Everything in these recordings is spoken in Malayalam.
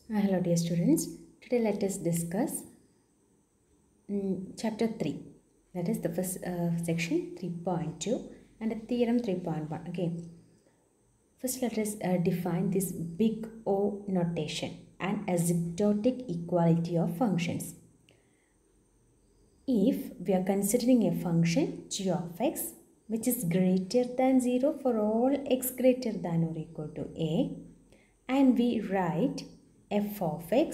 Hello dear students, today let us discuss chapter 3, that is the first section 3.2 and theorem 3.1. Okay, first let us define this big O notation and asymptotic equality of functions. If we are considering a function g of x which is greater than 0 for all x greater than or equal to a, and we write f of x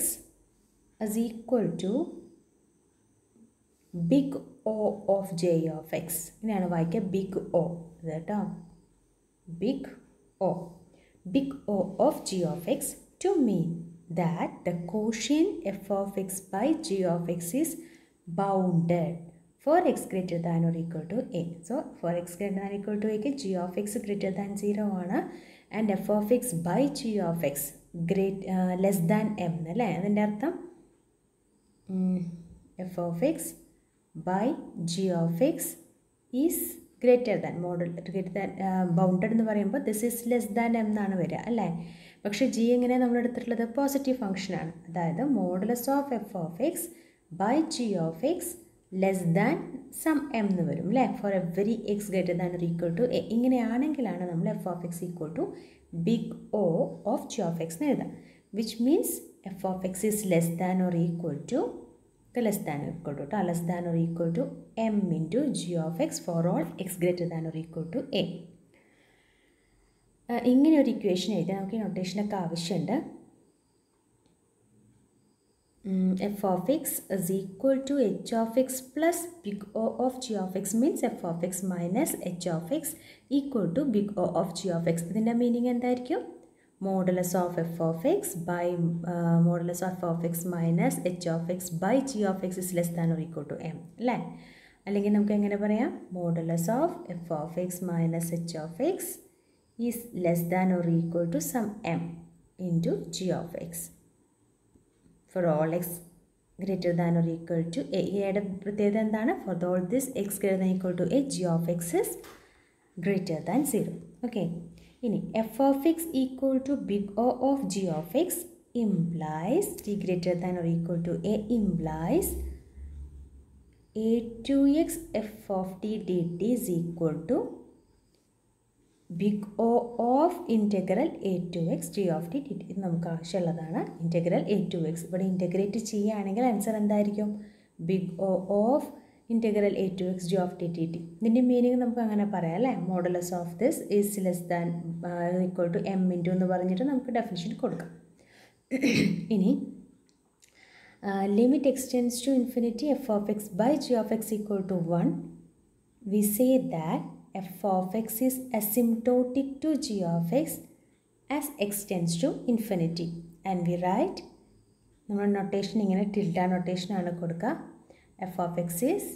is equal to big O of j of x. ഇങ്ങനെയാണ് വായിക്കുക, big O കേട്ടോ, big O of g of x to mean that the quotient f of x by g of x is bounded for x greater than or equal to a. So for x greater than or equal to a ക്ക് g of x greater than 0 ആണ്, and f of x by g of x less than m അല്ലേ. അതിൻ്റെ അർത്ഥം f of x by g of x is greater than bounded എന്ന് പറയുമ്പോൾ this is less than m എന്നാണ് വരിക അല്ലേ. പക്ഷേ g എങ്ങനെ നമ്മൾ എടുത്തിട്ടുള്ളത് പോസിറ്റീവ് ഫംഗ്ഷനാണ്, അതായത് modulus of f of x by g of x less than some M എന്ന് വരും അല്ലേ. For every x greater than or equal to a. ഇങ്ങനെയാണെങ്കിലാണ് നമ്മൾ f of x equal to big O of g of x എന്ന് എഴുതാം, which means f of x is less than or equal to less than or equal to m into g of x for all x greater than or equal to a. ഇങ്ങനെ ഒരു ഇക്വേഷൻ എഴുതാൻ നമുക്ക് ഈ നൊട്ടേഷനൊക്കെ ആവശ്യമുണ്ട്. F of x is equal to h of x plus big O of g of x means f of x minus h of x equal to big O of g of x. ഇതിൻ്റെ മീനിങ് എന്തായിരിക്കും? Modulus of f of x by modulus of of x minus h of x by g of x is less than or equal to m അല്ലേ. അല്ലെങ്കിൽ നമുക്ക് എങ്ങനെ പറയാം? Modulus of f of x minus h of x is less than or equal to some M into g of x for all x greater than or equal to a. എയുടെ പ്രത്യേകത എന്താണ്? For all this x greater than equal to a g of x is greater than 0. Okay, ഇനി f of x equal to big O of g of x implies t greater than or equal to a implies A to x f of t d T is equal to big O of integral A to X G of t d T. ഇത് നമുക്ക് ആവശ്യമുള്ളതാണ്, ഇൻറ്റഗ്രൽ എ ടു എക്സ്. ഇവിടെ ഇൻറ്റഗ്രേറ്റ് ചെയ്യുകയാണെങ്കിൽ ആൻസർ എന്തായിരിക്കും? Big O of integral A to X G of t t T. ഇതിൻ്റെ മീനിങ് നമുക്ക് അങ്ങനെ പറയാം അല്ലേ. Modulus of this is less than equal to M into എന്ന് പറഞ്ഞിട്ട് നമുക്ക് ഡെഫിനിഷൻ കൊടുക്കാം. ഇനി limit extends to infinity f of x by g of x equal to 1. We say that f of x is asymptotic to g of x as extends to infinity, and we write നമ്മുടെ നൊട്ടേഷൻ ഇങ്ങനെ ടിൽഡ നൊട്ടേഷനാണ് കൊടുക്കുക. F of x is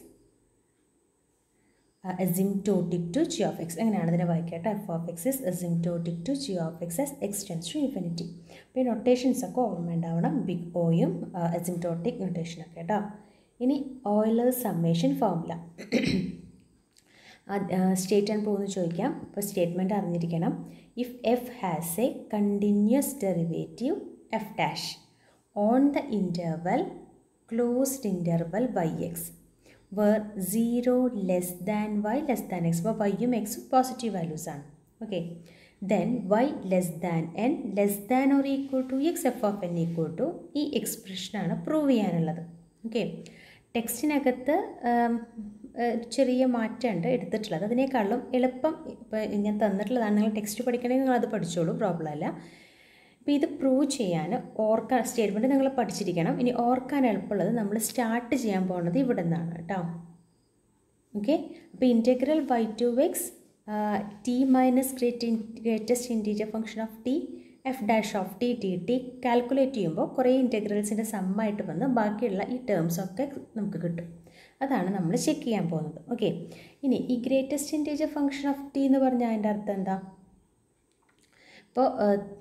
asymptotic to g of x. അങ്ങനെയാണ് ഇതിനെ വായിക്കട്ടെ. F of x is asymptotic to g of x as extends to infinity. അപ്പോൾ ഈ നൊട്ടേഷൻസ് ഒക്കെ ഓർമ്മ ഉണ്ടാവണം, ബിഗ് ഒയും അസിംപ്റ്റോട്ടിക് നൊട്ടേഷനൊക്കെ കേട്ടോ. ഇനി Euler's summation formula state and പോകുന്നു ചോദിക്കാം. അപ്പോൾ സ്റ്റേറ്റ്മെൻറ്റ് അറിഞ്ഞിരിക്കണം. If f has a continuous derivative f dash on the interval closed interval by x where 0 less than y less than x. അപ്പോൾ വൈയും എക്സും പോസിറ്റീവ് വാല്യൂസ് ആണ്. Okay, then y less than n less than or equal to x f of n equal to ഈ എക്സ്പ്രഷനാണ് പ്രൂവ് ചെയ്യാനുള്ളത്. ഓക്കെ, ടെക്സ്റ്റിനകത്ത് ചെറിയ മാറ്റമുണ്ട് എടുത്തിട്ടുള്ളത്. അതിനേക്കാളും എളുപ്പം ഇപ്പോൾ ഞാൻ തന്നിട്ടുള്ളതാണ്. നിങ്ങൾ ടെക്സ്റ്റ് പഠിക്കണമെങ്കിൽ നിങ്ങളത് പഠിച്ചോളൂ, പ്രോബ്ലം അല്ല. അപ്പോൾ ഇത് പ്രൂവ് ചെയ്യാൻ ഓർക്കാൻ സ്റ്റേറ്റ്മെൻറ്റ് നിങ്ങൾ പഠിച്ചിരിക്കണം. ഇനി ഓർക്കാൻ എളുപ്പമുള്ളത് നമ്മൾ സ്റ്റാർട്ട് ചെയ്യാൻ പോകുന്നത് ഇവിടെ നിന്നാണ് കേട്ടോ. ഓക്കെ, അപ്പോൾ integral y to x t minus greatest integer function of t f dash of t t t calculate ചെയ്യുമ്പോൾ കുറേ ഇൻറ്റഗ്രൽസിൻ്റെ സമ്മായിട്ട് വന്ന് ബാക്കിയുള്ള ഈ ടേംസൊക്കെ നമുക്ക് കിട്ടും. അതാണ് നമ്മൾ ചെക്ക് ചെയ്യാൻ പോകുന്നത്. ഓക്കെ, ഇനി ഈ greatest integer function of t എന്ന് പറഞ്ഞാൽ അതിൻ്റെ അർത്ഥം എന്താ? ഇപ്പോൾ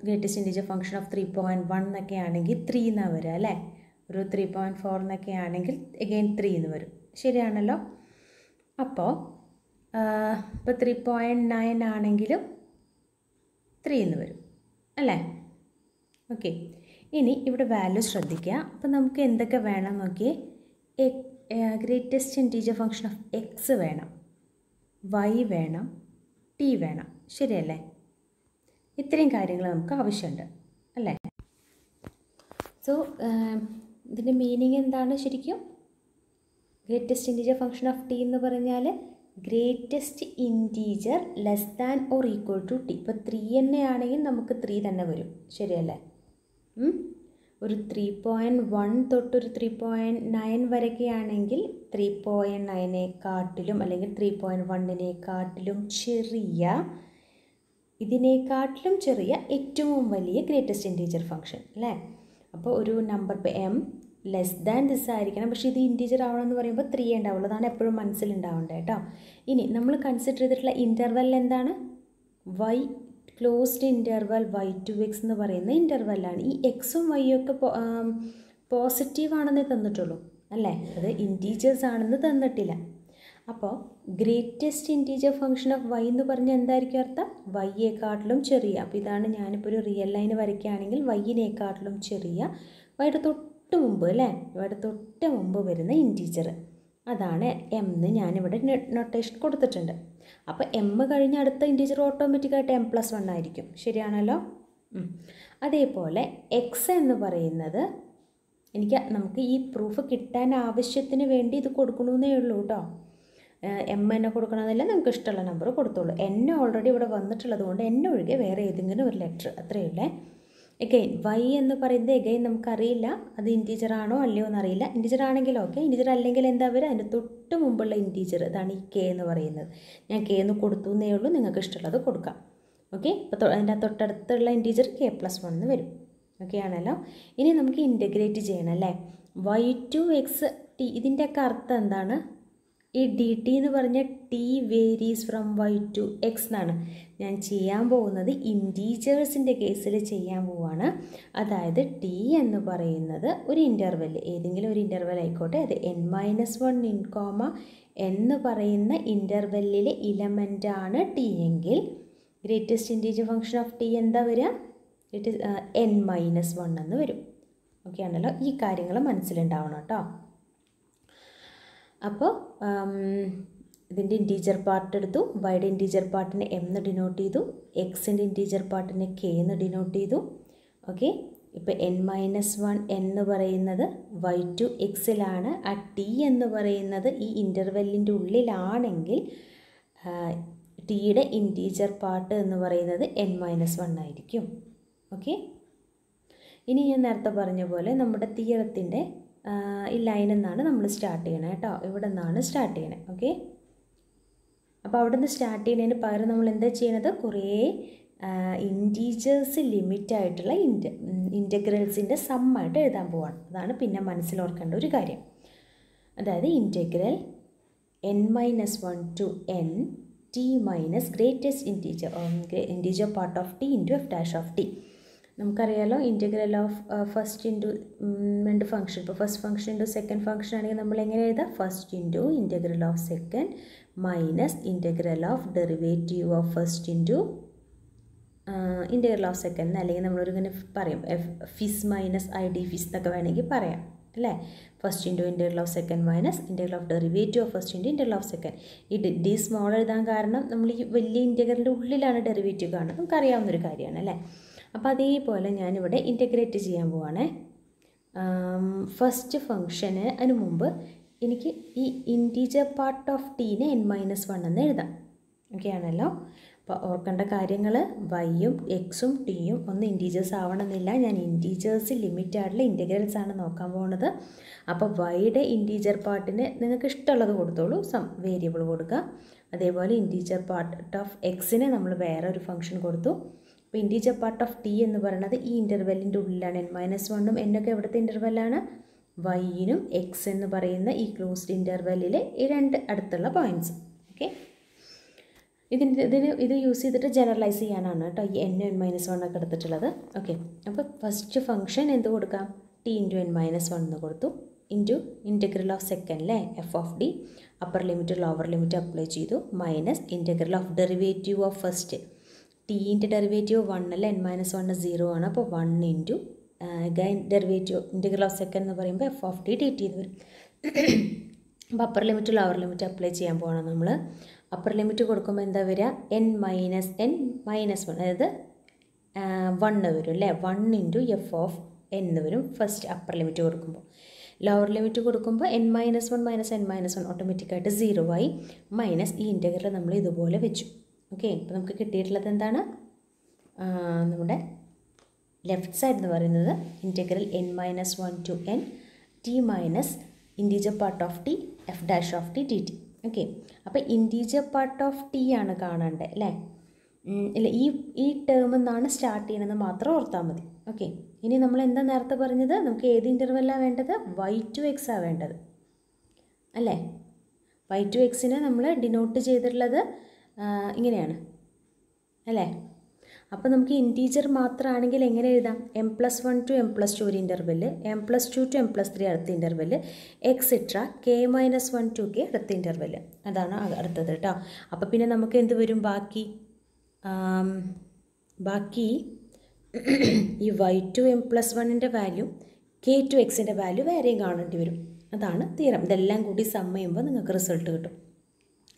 ഗ്രേറ്റസ്റ്റ് ഇൻറ്റീജർ ഫംഗ്ഷൻ ഓഫ് 3.1 എന്നൊക്കെ ആണെങ്കിൽ 3 എന്നാണ് വരിക അല്ലേ. ഒരു 3.4 എന്നൊക്കെ ആണെങ്കിൽ അഗെയിൻ 3 എന്ന് വരും, ശരിയാണല്ലോ. അപ്പോൾ ഇപ്പോൾ 3.9 ആണെങ്കിലും 3 എന്ന് വരും അല്ലേ. ഓക്കെ, ഇനി ഇവിടെ വാല്യൂ ശ്രദ്ധിക്കുക. അപ്പോൾ നമുക്ക് എന്തൊക്കെ വേണം നോക്കിയേ. Greatest integer function of X വേണം, വൈ വേണം, ടി വേണം. ശരിയല്ലേ? ഇത്രയും കാര്യങ്ങൾ നമുക്ക് ആവശ്യമുണ്ട് അല്ലേ? സോ ഇതിൻ്റെ മീനിങ് എന്താണ് ശരിക്കും? Greatest integer function of t എന്ന് പറഞ്ഞാൽ greatest integer less than or equal to t. ഇപ്പോൾ 3 തന്നെയാണെങ്കിൽ നമുക്ക് 3 തന്നെ വരും. ശരിയല്ലേ? ഒരു 3.1 തൊട്ടൊരു 3.9 വരെയൊക്കെയാണെങ്കിൽ 3.9നെക്കാട്ടിലും അല്ലെങ്കിൽ 3.1നെക്കാട്ടിലും ചെറിയ, ഇതിനേക്കാട്ടിലും ചെറിയ ഏറ്റവും വലിയ ഗ്രേറ്റസ്റ്റ് ഇൻറ്റീജർ ഫംഗ്ഷൻ അല്ലേ? അപ്പോൾ ഒരു നമ്പർ ഇപ്പോൾ എം ലെസ് ദാൻ ദിസ് ആയിരിക്കണം. പക്ഷേ ഇത് ഇൻറ്റീജർ ആവണമെന്ന് പറയുമ്പോൾ 3 ഉണ്ടാവുള്ളൂ. അതാണ് എപ്പോഴും മനസ്സിലുണ്ടാവേണ്ടത് കേട്ടോ. ഇനി നമ്മൾ കൺസിഡർ ചെയ്തിട്ടുള്ള ഇൻ്റർവെൽ എന്താണ്? വൈ ക്ലോസ്ഡ് ഇൻ്റർവെൽ y/x എന്ന് പറയുന്ന ഇൻ്റർവെല്ലാണ്. ഈ എക്സും വൈയും ഒക്കെ പോസിറ്റീവ് ആണെന്നേ തന്നിട്ടുള്ളൂ അല്ലേ? അത് ഇൻറ്റീജേഴ്സ് ആണെന്ന് തന്നിട്ടില്ല. അപ്പോൾ greatest integer function of y എന്ന് പറഞ്ഞാൽ എന്തായിരിക്കും അർത്ഥം? വൈയേക്കാട്ടിലും ചെറിയ. അപ്പോൾ ഇതാണ് ഞാനിപ്പോൾ ഒരു റിയൽ ലൈൻ വരയ്ക്കുകയാണെങ്കിൽ വൈയിനേക്കാട്ടിലും ചെറിയ, വൈയുടെ തൊട്ട് മുമ്പ് അല്ലേ? വൈയുടെ തൊട്ട് മുമ്പ് വരുന്ന ഇൻറ്റീജർ, അതാണ് എം എന്ന് ഞാനിവിടെ നൊട്ടേഷൻ കൊടുത്തിട്ടുണ്ട്. അപ്പോൾ എം കഴിഞ്ഞ് അടുത്ത ഇൻറ്റീജർ ഓട്ടോമാറ്റിക്കായിട്ട് m+1 ആയിരിക്കും. ശരിയാണല്ലോ? അതേപോലെ എക്സ് എന്ന് പറയുന്നത് നമുക്ക് ഈ പ്രൂഫ് കിട്ടാൻ ആവശ്യത്തിന് വേണ്ടി ഇത് കൊടുക്കണമെന്നേ ഉള്ളൂ കേട്ടോ. എം എന്നെ കൊടുക്കണമെന്നില്ല, നമുക്ക് ഇഷ്ടമുള്ള നമ്പർ കൊടുത്തോളൂ. എന്നെ ഓൾറെഡി ഇവിടെ വന്നിട്ടുള്ളത് കൊണ്ട് എന്നെ ഒഴികെ വേറെ ഏതെങ്കിലും ഒരു ലെറ്റർ, അത്രയേ ഉള്ളേ. എഗെയിൻ വൈ എന്ന് പറയുന്നത് എഗെയിൻ നമുക്കറിയില്ല അത് ഇൻറ്റീജർ ആണോ അല്ലയോ എന്നറിയില്ല. ഇൻറ്റീജർ ആണെങ്കിൽ ഓക്കെ, ഇൻറ്റീജർ അല്ലെങ്കിൽ എന്താ വരിക? അതിൻ്റെ തൊട്ട് മുമ്പുള്ള ഇൻറ്റീജർ, അതാണ് ഈ കെ എന്ന് പറയുന്നത്. ഞാൻ കെ എന്ന് കൊടുത്തു എന്നേ ഉള്ളൂ, നിങ്ങൾക്ക് ഇഷ്ടമുള്ളത് കൊടുക്കാം. ഓക്കെ, അപ്പോൾ അതിൻ്റെ തൊട്ടടുത്തുള്ള ഇൻറ്റീജർ k+1 എന്ന് വരും. ഓക്കെ ആണല്ലോ? ഇനി നമുക്ക് ഇൻറ്റഗ്രേറ്റ് ചെയ്യണം അല്ലേ? y/x t, ഇതിൻ്റെയൊക്കെ അർത്ഥം എന്താണ്? ഈ ഡി ടി എന്ന് പറഞ്ഞ ടി വേരീസ് ഫ്രം y/x എന്നാണ്. ഞാൻ ചെയ്യാൻ പോകുന്നത് ഇൻറ്റീജേഴ്സിൻ്റെ കേസിൽ ചെയ്യാൻ പോവാണ്. അതായത് ടി എന്ന് പറയുന്നത് ഒരു ഇൻ്റർവെൽ, ഏതെങ്കിലും ഒരു ഇൻ്റർവെൽ ആയിക്കോട്ടെ, അത് n-1 എന്ന് പറയുന്ന ഇൻ്റർവെല്ലിലെ ഇലമെൻ്റാണ് ടി എങ്കിൽ greatest integer function of T എന്താ വരിക? ഇറ്റ് ഇസ് n-1 എന്ന് വരും. ഓക്കെ ആണല്ലോ? ഈ കാര്യങ്ങൾ മനസ്സിലുണ്ടാവണം കേട്ടോ. അപ്പോൾ ഇതിൻ്റെ ഇൻറ്റീജർ പാർട്ട് എടുത്തു, വൈയുടെ ഇൻറ്റീജർ പാർട്ടിനെ എം എന്ന് ഡിനോട്ട് ചെയ്തു, എക്സിൻ്റെ ഇൻറ്റീജർ പാർട്ടിനെ കെ എന്ന് ഡിനോട്ട് ചെയ്തു. ഓക്കെ, ഇപ്പോൾ n-1 എന്ന് പറയുന്നത് y/xലാണ്. ആ ടി എന്ന് പറയുന്നത് ഈ ഇൻ്റർവെല്ലിൻ്റെ ഉള്ളിലാണെങ്കിൽ ടിയുടെ ഇൻറ്റീജർ പാർട്ട് എന്ന് പറയുന്നത് n-1 ആയിരിക്കും. ഓക്കെ, ഇനി ഞാൻ നേരത്തെ പറഞ്ഞ പോലെ നമ്മുടെ തിയറത്തിൻ്റെ ഈ ലൈനിൽ നിന്നാണ് നമ്മൾ സ്റ്റാർട്ട് ചെയ്യണത് കേട്ടോ. ഇവിടെ നിന്നാണ് സ്റ്റാർട്ട് ചെയ്യണത്. ഓക്കെ, അപ്പോൾ അവിടെ നിന്ന് സ്റ്റാർട്ട് ചെയ്യുന്നതിന് പകരം നമ്മൾ എന്താ ചെയ്യണത്? കുറേ ഇൻറ്റീജേഴ്സ് ലിമിറ്റായിട്ടുള്ള ഇൻറ്റഗ്രൽസിൻ്റെ സമ്മായിട്ട് എഴുതാൻ പോവാണ്. അതാണ് പിന്നെ മനസ്സിലോർക്കേണ്ട ഒരു കാര്യം. അതായത് integral n-1 to n t minus greatest integer part of t into f dash of T. നമുക്കറിയാലോ ഇൻറ്റഗ്രൽ ഓഫ് ഫസ്റ്റ് ഇൻറ്റു രണ്ട് ഫംഗ്ഷൻ, ഇപ്പോൾ first function into second function ആണെങ്കിൽ നമ്മൾ എങ്ങനെ എഴുതാം? First into integral of second minus integral of derivative of first into integral of second, അല്ലെങ്കിൽ നമ്മളൊരിങ്ങനെ പറയും Fizz minus I D Fizz എന്നൊക്കെ വേണമെങ്കിൽ പറയാം അല്ലേ? First into integral of second minus integral of derivative of first into integral of second. ഈ ഡി സ്മോൾ എഴുതാൻ കാരണം നമ്മൾ ഈ വലിയ ഇൻറ്റഗ്രലിൻ്റെ ഉള്ളിലാണ് ഡെറിവേറ്റീവ് കാണുന്നത്, നമുക്കറിയാവുന്നൊരു കാര്യമാണ് അല്ലേ? അപ്പോൾ അതേപോലെ ഞാനിവിടെ ഇൻറ്റഗ്രേറ്റ് ചെയ്യാൻ പോവാണേ. ഫസ്റ്റ് ഫംഗ്ഷന് അതിന് മുമ്പ് എനിക്ക് ഈ ഇൻറ്റീജർ പാർട്ട് ഓഫ് ടീനെ n-1 എന്ന് എഴുതാം. ഓക്കെ ആണല്ലോ? അപ്പോൾ ഓർക്കേണ്ട കാര്യങ്ങൾ വൈയും എക്സും ടിയും ഒന്ന് ഇൻറ്റീജേഴ്സ് ആവണമെന്നില്ല. ഞാൻ ഇൻറ്റീജേഴ്സ് ലിമിറ്റായിട്ടുള്ള ഇൻറ്റഗ്രൽസ് ആണ് നോക്കാൻ പോകുന്നത്. അപ്പോൾ വൈയുടെ ഇൻറ്റീജർ പാർട്ടിന് നിങ്ങൾക്ക് ഇഷ്ടമുള്ളത് കൊടുത്തോളൂ, സം വേരിയബിൾ കൊടുക്കുക. അതേപോലെ ഇൻറ്റീജർ പാർട്ട് ഓഫ് എക്സിന് നമ്മൾ വേറെ ഒരു ഫംഗ്ഷൻ കൊടുത്തു. അപ്പോൾ ഇൻറ്റീജർ പാർട്ട് ഓഫ് ടി എന്ന് പറയുന്നത് ഈ ഇൻ്റർവെല്ലിൻ്റെ ഉള്ളിലാണ്. n-1 എന്നൊക്കെ എവിടുത്തെ ഇൻ്റർവെല്ലാണ്? വൈയിനും എക്സ് എന്ന് പറയുന്ന ഈ ക്ലോസ്ഡ് ഇൻ്റർവെല്ലിലെ ഈ രണ്ട് അടുത്തുള്ള പോയിൻറ്റ്സ്. ഓക്കെ, ഇത് യൂസ് ചെയ്തിട്ട് ജനറലൈസ് ചെയ്യാനാണ് കേട്ടോ ഈ n-1 ഒക്കെ എടുത്തിട്ടുള്ളത്. ഓക്കെ, അപ്പോൾ ഫസ്റ്റ് ഫംഗ്ഷൻ എന്ത് കൊടുക്കാം? ടി ഇൻറ്റു n-1 എന്ന് കൊടുത്തു, ഇൻറ്റു ഇൻറ്റഗ്രൽ ഓഫ് സെക്കൻഡിലെ f of d, upper limit lower limit apply ചെയ്തു, minus integral of derivative of first, ടീൻ്റെ ഡെറിവേറ്റീവ് 1 അല്ല, n-1 0 ആണ്. അപ്പോൾ 1 into again derivative integral of second എന്ന് പറയുമ്പോൾ f of t d t എന്ന് വരും. അപ്പോൾ upper limit lower limit apply ചെയ്യാൻ പോകണം നമ്മൾ. അപ്പർ ലിമിറ്റ് കൊടുക്കുമ്പോൾ എന്താ വരിക, n-1 അതായത് 1 വരും അല്ലേ. 1 ഇൻറ്റു എഫ് ഓഫ് n എന്ന് വരും ഫസ്റ്റ് അപ്പർ ലിമിറ്റ് കൊടുക്കുമ്പോൾ. ലോവർ ലിമിറ്റ് കൊടുക്കുമ്പോൾ n-1 മൈനസ് n-1 ഓട്ടോമാറ്റിക്കായിട്ട് 0 ആയി, മൈനസ് ഈ ഇൻറ്റഗ്രൽ നമ്മൾ ഇതുപോലെ വെച്ചു. ഓക്കെ, ഇപ്പോൾ നമുക്ക് കിട്ടിയിട്ടുള്ളത് എന്താണ്, നമ്മുടെ ലെഫ്റ്റ് സൈഡ് എന്ന് പറയുന്നത് integral n-1 to n t minus integer part of t f dash of t d t. Okay, അപ്പോൾ ഇൻറ്റീജർ പാർട്ട് ഓഫ് ടി ആണ് കാണേണ്ടത് അല്ലേ. ഇല്ല, ഈ ടേം എന്നാണ് സ്റ്റാർട്ട് ചെയ്യണമെന്ന് മാത്രം ഓർത്താൽ മതി. ഓക്കെ, ഇനി നമ്മൾ എന്താ നേരത്തെ പറഞ്ഞത്, നമുക്ക് ഏത് ഇൻ്റർവെല്ലാണ് വേണ്ടത്, y/x ആണ് വേണ്ടത് അല്ലേ. y/xനെ നമ്മൾ ഡിനോട്ട് ചെയ്തിട്ടുള്ളത് ഇങ്ങനെയാണ് അല്ലേ. അപ്പോൾ നമുക്ക് ഇൻറ്റീജർ മാത്രമാണെങ്കിൽ എങ്ങനെ എഴുതാം, m+1 ടു m+2 ഒരു ഇൻ്റർവെല്ല്, m+2 ടു m+3 അടുത്ത interval, etcetera k-1 to k അടുത്ത ഇൻ്റർവെല്ല്. അതാണ് അടുത്തത് കേട്ടോ. അപ്പോൾ പിന്നെ നമുക്ക് എന്ത് വരും, ബാക്കി ഈ y/2 m+1ൻ്റെ വാല്യൂ k/2 x-ൻ്റെ വാല്യൂ വേറെയും കാണേണ്ടി വരും. അതാണ് തിയറം. ഇതെല്ലാം കൂടി സം ചെയ്യുമ്പോൾ നിങ്ങൾക്ക് റിസൾട്ട് കിട്ടും.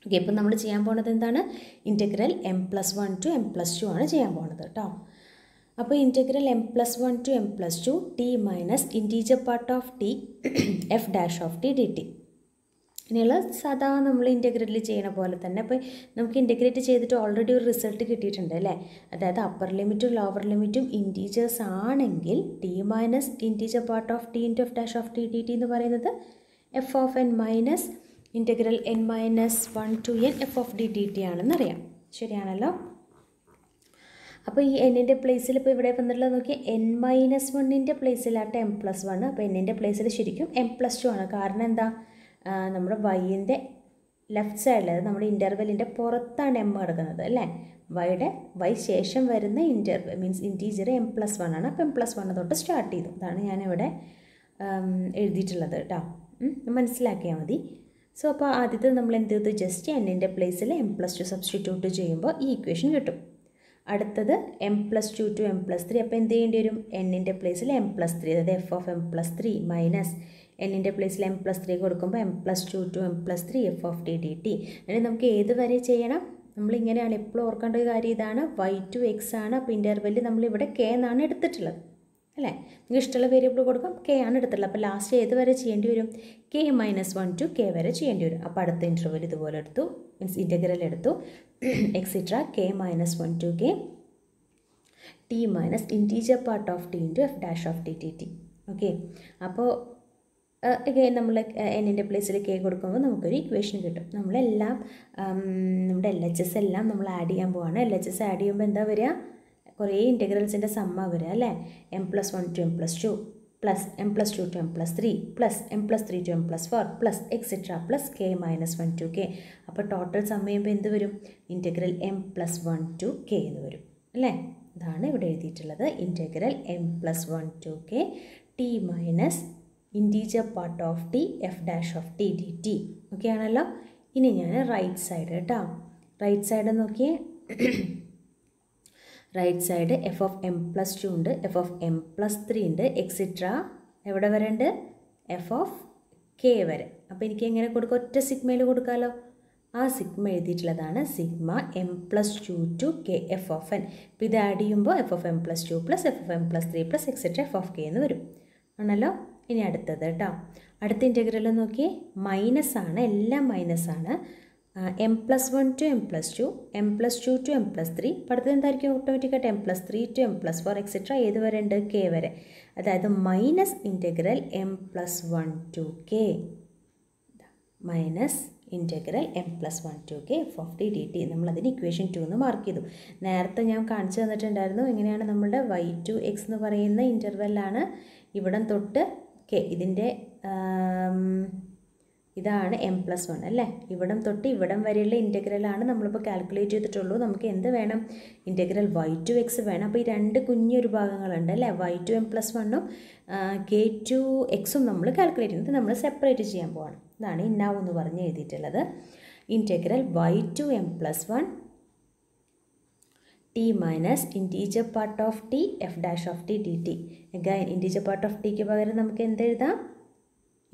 ഓക്കെ, ഇപ്പം നമ്മൾ ചെയ്യാൻ പോകുന്നത് എന്താണ്, ഇൻറ്റഗ്രൽ m+1 ടു m+2 ആണ് ചെയ്യാൻ പോകുന്നത് കേട്ടോ. അപ്പോൾ integral m+1 to m+2 t minus integer part of t f dash of t d t. ഇനിയുള്ള സാധാ നമ്മൾ ഇൻറ്റഗ്രേറ്റ് ചെയ്യണ പോലെ തന്നെ. അപ്പോൾ നമുക്ക് ഇൻറ്റഗ്രേറ്റ് ചെയ്തിട്ട് ഓൾറെഡി ഒരു റിസൾട്ട് കിട്ടിയിട്ടുണ്ട് അല്ലേ. അതായത് അപ്പർ ലിമിറ്റും ലോവർ ലിമിറ്റും ഇൻറ്റീജേഴ്സ് ആണെങ്കിൽ t minus integer part of t into f dash of t d t എന്ന് പറയുന്നത് f of n minus integral n-1 to n f of d t t ആണെന്നറിയാം. ശരിയാണല്ലോ. അപ്പോൾ ഈ എന്നിൻ്റെ പ്ലേസിൽ ഇപ്പോൾ ഇവിടെ വന്നിട്ടുള്ളത് നോക്കി, n-1ൻ്റെ പ്ലേസിലാട്ട് m+1. അപ്പോൾ എന്നിൻ്റെ പ്ലേസിൽ ശരിക്കും m+2 ആണ്. കാരണം എന്താ, നമ്മുടെ വൈൻ്റെ ലെഫ്റ്റ് സൈഡിൽ, അതായത് നമ്മുടെ ഇൻ്റർവെല്ലിൻ്റെ പുറത്താണ് എം കിടക്കുന്നത് അല്ലേ. വൈ ശേഷം വരുന്ന മീൻസ് ഇൻറ്റീജർ m+1 ആണ്. അപ്പോൾ m+1 തൊട്ട് സ്റ്റാർട്ട് ചെയ്തു. അതാണ് ഞാനിവിടെ എഴുതിയിട്ടുള്ളത് കേട്ടോ. മനസ്സിലാക്കിയാൽ മതി. സോ അപ്പോൾ ആദ്യത്തെ നമ്മൾ എന്ത് ചെയ്തു, ജസ്റ്റ് എന്നിൻ്റെ പ്ലേസിൽ m+2 സബ്സ്റ്റിറ്റ്യൂട്ട് ചെയ്യുമ്പോൾ ഈ ഇക്വേഷൻ കിട്ടും. അടുത്തത് m+2 ടു m+3. അപ്പോൾ എന്ത് ചെയ്യേണ്ടി വരും, എന്നിൻ്റെ പ്ലേസിൽ m+3, അതായത് എഫ് ഓഫ് m+3 മൈനസ് എന്നിൻ്റെ പ്ലേസിൽ m+3 കൊടുക്കുമ്പോൾ m+2 to m+3 f of t d t. അല്ലെങ്കിൽ നമുക്ക് ഏത് വരെ ചെയ്യണം, നമ്മളിങ്ങനെയാണ് എപ്പോഴും ഓർക്കേണ്ട ഒരു കാര്യം ഇതാണ്, y/x ആണ്. അപ്പോൾ ഇൻ്റർവെല്ലിൽ നമ്മളിവിടെ k എന്നാണ് എടുത്തിട്ടുള്ളത് അല്ലേ. നിങ്ങൾക്ക് ഇഷ്ടമുള്ള വേരിയബിൾ കൊടുക്കാം, k ആണ് എടുത്തിട്ടുള്ളത്. അപ്പോൾ ലാസ്റ്റ് ഏത് വരെ ചെയ്യേണ്ടി വരും, k-1 ടു k വരെ ചെയ്യേണ്ടി വരും. അപ്പോൾ അടുത്ത ഇൻ്റർവെൽ ഇതുപോലെ എടുത്തു, മീൻസ് ഇൻ്റഗ്രൽ എടുത്തു, etcetera k-1 to k t minus integer part of t into f dash of t t t. Okay, അപ്പോൾ അഗൈൻ നമ്മൾ എന്നിൻ്റെ പ്ലേസിൽ k കൊടുക്കുമ്പോൾ നമുക്കൊരു ഇക്വേഷൻ കിട്ടും. നമ്മളെല്ലാം നമ്മുടെ LHS എല്ലാം നമ്മൾ ആഡ് ചെയ്യാൻ പോവാണ്. LHS ആഡ് ചെയ്യുമ്പോൾ എന്താ വരിക, കുറേ ഇൻറ്റഗ്രൽസിൻ്റെ സമ്മ വരിക അല്ലേ. m+1 to m+2 plus m+2 to m+3 plus m+3 to m+4 plus etcetera plus k-1 to k. അപ്പോൾ ടോട്ടൽ സം ചെയ്യുമ്പോൾ എന്ത് വരും, ഇൻറ്റഗ്രൽ m+1 ടു k എന്ന് വരും അല്ലേ. ഇതാണ് ഇവിടെ എഴുതിയിട്ടുള്ളത്, integral m+1 to k t minus integer part of t f dash of t d t. Okay ആണല്ലോ. ഇനി ഞാൻ റൈറ്റ് സൈഡ് കേട്ടോ, റൈറ്റ് സൈഡ് നോക്കിയേ. Right side f of m+2 ഉണ്ട്, എഫ് ഓഫ് m+3 ഉണ്ട്, എക്സെട്ര എവിടെ വരെ ഉണ്ട്, എഫ് ഓഫ് k വരെ. അപ്പോൾ എനിക്ക് എങ്ങനെ കൊടുക്കുക, ഒറ്റ സിഗ്മയിൽ കൊടുക്കാമല്ലോ. ആ സിഗ്മ എഴുതിയിട്ടുള്ളതാണ് sigma m+2 to k f of n. അപ്പോൾ ഇത് ആഡ് ചെയ്യുമ്പോൾ f of m+2 plus f of m+3 plus etcetera f of k എന്ന് വരും ആണല്ലോ. ഇനി അടുത്തത് കേട്ടോ, അടുത്ത ഇൻറ്റഗ്രൽ നോക്കി, മൈനസ് ആണ്, എല്ലാം മൈനസ് ആണ്. m+1 to m+2, m+2 to m+3. അടുത്തത് എന്തായിരിക്കും, ഓട്ടോമാറ്റിക്കായിട്ട് m+3 ടു m+4 എക്സെട്ര ഏത് വരെ ഉണ്ട്, k വരെ. അതായത് minus integral m+1 to k minus integral m+1 to k f of t d t. നമ്മളതിന് ഇക്വേഷൻ 2 എന്ന് മാർക്ക് ചെയ്തു. നേരത്തെ ഞാൻ കാണിച്ചു തന്നിട്ടുണ്ടായിരുന്നു എങ്ങനെയാണ് നമ്മളുടെ y/x എന്ന് പറയുന്ന ഇൻ്റർവെല്ലാണ് ഇവിടം തൊട്ട് k. ഇതിൻ്റെ ഇതാണ് m+1 അല്ലേ. ഇവിടം തൊട്ട് ഇവിടം വരെയുള്ള ഇൻറ്റഗ്രലാണ് നമ്മളിപ്പോൾ കാൽക്കുലേറ്റ് ചെയ്തിട്ടുള്ളൂ. നമുക്ക് എന്ത് വേണം, ഇൻറ്റഗ്രൽ y/x വേണം. അപ്പോൾ ഈ രണ്ട് കുഞ്ഞൊരു ഭാഗങ്ങളുണ്ട് അല്ലേ, y/m+1 k/x നമ്മൾ കാൽക്കുലേറ്റ് ചെയ്യുന്നത് നമ്മൾ സെപ്പറേറ്റ് ചെയ്യാൻ പോവാണ്. ഇതാണ് ഇന്നാവ് എന്ന് പറഞ്ഞ് എഴുതിയിട്ടുള്ളത്. Integral y/m+1 T minus integer part of t f dash of t d T. Again integer part of tick പകരം നമുക്ക് എന്തെഴുതാം?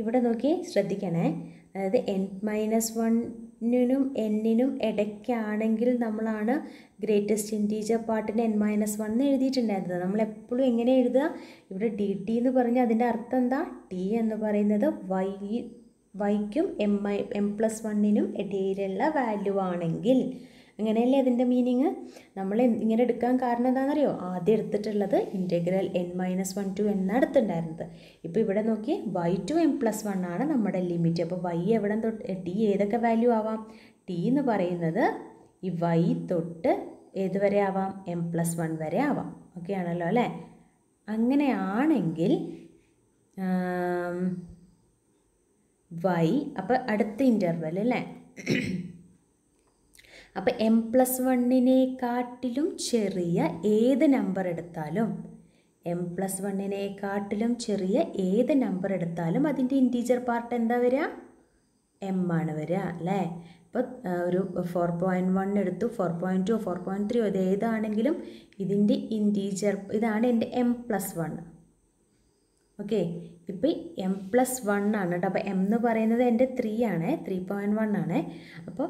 ഇവിടെ നോക്കി ശ്രദ്ധിക്കണേ. അതായത് n-1നും n-നും ഇടയ്ക്കാണെങ്കിൽ നമ്മളാണ് ഗ്രേറ്റസ്റ്റ് ഇൻറ്റീജർ പാർട്ടിന് n-1 എഴുതിയിട്ടുണ്ടായിരുന്നത്. നമ്മളെപ്പോഴും എങ്ങനെ എഴുതുക? ഇവിടെ ഡി ടി എന്ന് പറഞ്ഞാൽ അതിൻ്റെ അർത്ഥം എന്താ? ടി എന്ന് പറയുന്നത് വൈക്കും m+1നും ഇടയിലുള്ള വാല്യൂ ആണെങ്കിൽ, അങ്ങനെയല്ലേ അതിൻ്റെ മീനിങ്. നമ്മൾ ഇങ്ങനെ എടുക്കാൻ കാരണം എന്താണെന്നറിയോ? ആദ്യം എടുത്തിട്ടുള്ളത് ഇൻറ്റഗ്രൽ n-1 to n എടുത്തിട്ടുണ്ടായിരുന്നത്. ഇപ്പോൾ ഇവിടെ നോക്കി y to m+1 ആണ് നമ്മുടെ ലിമിറ്റ്. അപ്പോൾ y എവിടെ തൊട്ട് ടി ഏതൊക്കെ വാല്യൂ ആവാം? ടി എന്ന് പറയുന്നത് ഈ y തൊട്ട് ഏത് വരെ ആവാം? m+1 വരെ ആവാം. ഓക്കെ ആണല്ലോ അല്ലേ? അങ്ങനെയാണെങ്കിൽ y അപ്പോൾ അടുത്ത ഇൻ്റർവെൽ അല്ലേ? അപ്പോൾ m+1-നേക്കാട്ടിലും ചെറിയ ഏത് നമ്പർ എടുത്താലും ചെറിയ ഏത് നമ്പർ എടുത്താലും അതിൻ്റെ ഇൻറ്റീജർ പാർട്ട് എന്താ വരിക? m ആണ് വരിക അല്ലേ? ഇപ്പോൾ ഒരു 4.1 എടുത്തു, 4.2 4.3 അത് ഏതാണെങ്കിലും ഇതിൻ്റെ ഇൻറ്റീജർ ഇതാണ് എൻ്റെ m+1. ഓക്കെ, ഇപ്പോൾ m+1 ആണ് കേട്ടോ. അപ്പോൾ m എന്ന് പറയുന്നത് എൻ്റെ 3 ആണ്, 3.1 ആണ്. അപ്പോൾ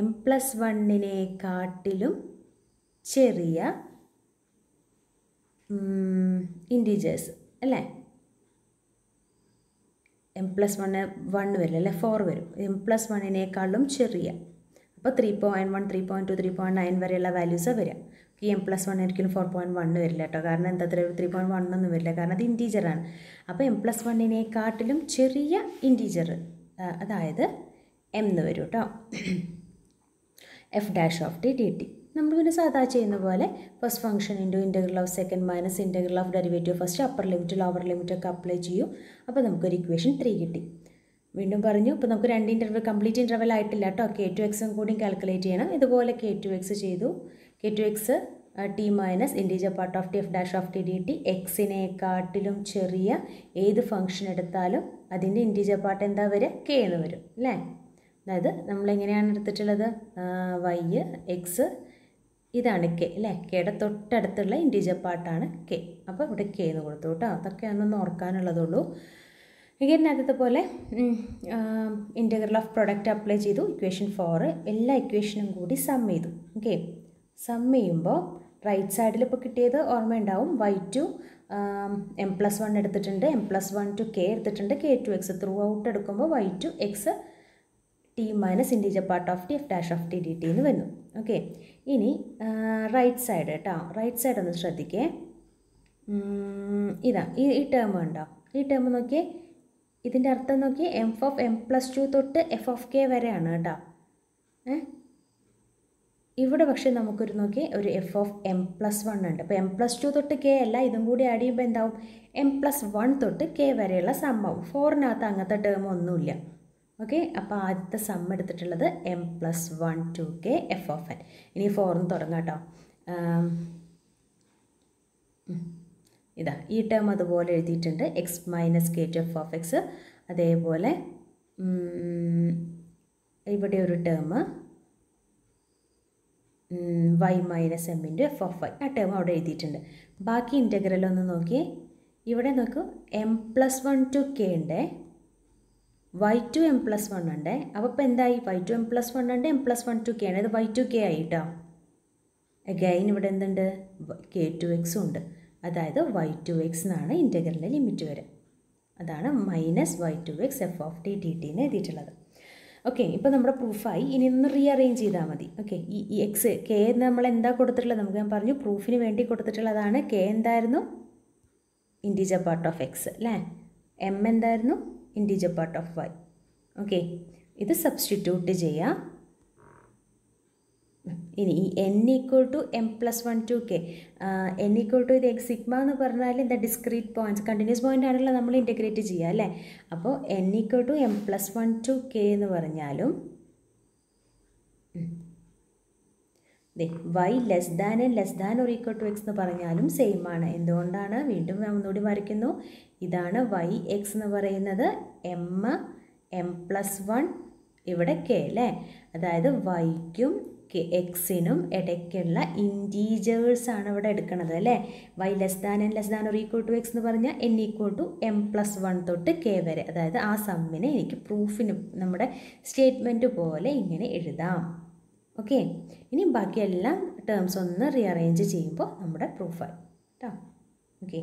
m+1-നേക്കാട്ടിലും ചെറിയ ഇൻറ്റീജേഴ്സ് അല്ലേ? m+1 വരില്ല അല്ലേ? 4 വരും. m+1-നേക്കാളും ചെറിയ, അപ്പോൾ 3.1 3.2 3.9 വരെയുള്ള വാല്യൂസ് വരിക. ഈ m+1 ഒരിക്കലും 4.1 വരില്ല കേട്ടോ. കാരണം എന്താ? 3.1 ഒന്നും വരില്ല, കാരണം അത് ഇൻറ്റീജറാണ്. അപ്പോൾ m+1-നേക്കാട്ടിലും ചെറിയ ഇൻറ്റീജർ, അതായത് m എന്ന് വരും കേട്ടോ. F dash of t d T. നമ്മൾ പിന്നെ സാധാ ചെയ്യുന്ന പോലെ first function into integral of second minus integral of derivative first upper limit lower limit ഒക്കെ അപ്ലൈ ചെയ്യും. അപ്പോൾ നമുക്കൊരു ഇക്വേഷൻ 3 കിട്ടി. വീണ്ടും പറഞ്ഞു, ഇപ്പോൾ നമുക്ക് 2 ഇൻ്റർവെൽ കംപ്ലീറ്റ് ഇൻ്റർവെൽ ആയിട്ടില്ല കേട്ടോ. k2x കൂടി കാൽക്കുലേറ്റ് ചെയ്യണം. ഇതുപോലെ k2x ചെയ്തു. k2x t minus integer part of t f dash of t d t. എക്സിനെക്കാട്ടിലും ചെറിയ ഏത് ഫംഗ്ഷൻ എടുത്താലും അതിൻ്റെ ഇൻറ്റീജർ പാർട്ട് എന്താ വരിക? k എന്ന് വരും അല്ലേ? അതായത് നമ്മളെങ്ങനെയാണ് എടുത്തിട്ടുള്ളത്? y എക്സ് ഇതാണ് k അല്ലേ? കെയുടെ തൊട്ടടുത്തുള്ള ഇൻറ്റീജർ പാർട്ടാണ് k. അപ്പോൾ ഇവിടെ k എന്ന് കൊടുത്തു കേട്ടോ. അതൊക്കെ ഒന്നൊന്ന് ഓർക്കാനുള്ളതുള്ളൂ. ഇങ്ങനെ പോലെ ഇൻറ്റഗ്രൽ ഓഫ് പ്രൊഡക്റ്റ് അപ്ലൈ ചെയ്തു. ഇക്വേഷൻ 4 എല്ലാ ഇക്വേഷനും കൂടി സം ചെയ്തു. ഓക്കെ, സം ചെയ്യുമ്പോൾ റൈറ്റ് സൈഡിൽ ഇപ്പോൾ കിട്ടിയത് ഓർമ്മയുണ്ടാവും. y to m+1 എടുത്തിട്ടുണ്ട്, m+1 to k എടുത്തിട്ടുണ്ട്, k to x through out എടുക്കുമ്പോൾ y to x T minus integer part of t f dash of t d t എന്ന് വന്നു. ഓക്കെ, ഇനി റൈറ്റ് സൈഡ് കേട്ടോ. റൈറ്റ് സൈഡ് ഒന്ന് ശ്രദ്ധിക്കേ. ഇതാ ഈ ടേം ഉണ്ടോ? ഈ ടേം നോക്കിയേ. ഇതിൻ്റെ അർത്ഥം നോക്കിയേ, m+2 തൊട്ട് f(k) വരെയാണ് കേട്ടോ. ഇവിടെ പക്ഷേ നമുക്കൊരു നോക്കി ഒരു f(m+1) ഉണ്ട്. അപ്പോൾ m+2 തൊട്ട് k അല്ല, ഇതും കൂടി ആഡ് ചെയ്യുമ്പോൾ എന്താവും? m+1 തൊട്ട് k വരെയുള്ള സമ്മാവും. 4-നകത്ത് അങ്ങനത്തെ ടേം ഒന്നുമില്ല. ഓക്കെ, അപ്പോൾ ആദ്യത്തെ സം എടുത്തിട്ടുള്ളത് m+1 to k f(n). ഇനി 4 തുടങ്ങാം കേട്ടോ. ഇതാ ഈ ടേം അതുപോലെ എഴുതിയിട്ടുണ്ട്, x - k to f(x). അതേപോലെ ഇവിടെ ഒരു term y - m into f(y). ആ ടേം അവിടെ എഴുതിയിട്ടുണ്ട്. ബാക്കി ഇൻ്റഗ്രൽ ഒന്ന് നോക്കിയേ. ഇവിടെ നോക്കൂ, m+1 to k ഉണ്ട്, y to m+1 ഉണ്ട്. അപ്പോൾ ഇപ്പോൾ എന്തായി? y to m+1 ഉണ്ട്, m+1 to k ആണ്. ഇത് y to k ആയി കേട്ടോ. അഗൈൻ ഇവിടെ എന്തുണ്ട്? k to x ഉണ്ട്. അതായത് y to x എന്നാണ് ഇൻ്റഗ്രലിൻ്റെ ലിമിറ്റ് വരെ. അതാണ് -y to x f(t) dt എന്ന് എഴുതിയിട്ടുള്ളത്. ഓക്കെ, ഇപ്പോൾ നമ്മുടെ പ്രൂഫായി. ഇനി ഒന്ന് റീഅറേഞ്ച് ചെയ്താൽ മതി. ഓക്കെ, ഈ എക്സ് k നമ്മൾ എന്താ കൊടുത്തിട്ടുള്ളത്? നമുക്ക് ഞാൻ പറഞ്ഞു പ്രൂഫിന് വേണ്ടി കൊടുത്തിട്ടുള്ളതാണ്. k എന്തായിരുന്നു? ഇൻറ്റീജർ പാർട്ട് ഓഫ് x അല്ലേ? m എന്തായിരുന്നു? Integer part of y. Okay, ഇത് സബ്സ്റ്റിറ്റ്യൂട്ട് ചെയ്യാം. ഇനി ഈ n = m+1 to k, n = ഇത് സിഗ്മ എന്ന് പറഞ്ഞാൽ എന്താ? ഡിസ്ക്രീറ്റ് പോയിൻറ്റ്സ്, കണ്ടിന്യൂസ് പോയിൻ്റ് ആണല്ലോ നമ്മൾ ഇൻറ്റഗ്രേറ്റ് ചെയ്യുക അല്ലേ? അപ്പോൾ n = m+1 to k എന്ന് പറഞ്ഞാലും y less than n less than or equal to x എന്ന് പറഞ്ഞാലും സെയിം ആണ്. എന്തുകൊണ്ടാണ്? വീണ്ടും ഒന്നുകൂടി വരയ്ക്കുന്നു. ഇതാണ് y x എന്ന് പറയുന്നത് m+1 ഇവിടെ k അല്ലേ? അതായത് yക്കും എക്സിനും ഇടയ്ക്കുള്ള ഇൻറ്റീജേഴ്സാണ് ഇവിടെ എടുക്കുന്നത് അല്ലേ. y less than n less than or equal to x എന്ന് പറഞ്ഞാൽ n ഈക്വൽ ടു m+1 തൊട്ട് k വരെ. അതായത് ആ സമ്മിനെ എനിക്ക് പ്രൂഫിന് നമ്മുടെ സ്റ്റേറ്റ്മെൻറ്റ് പോലെ ഇങ്ങനെ എഴുതാം. ഓക്കെ, ഇനി ബാക്കിയെല്ലാം ടേംസ് ഒന്ന് റീഅറേഞ്ച് ചെയ്യുമ്പോൾ നമ്മുടെ പ്രൂഫായി കേട്ടോ. ഓക്കെ.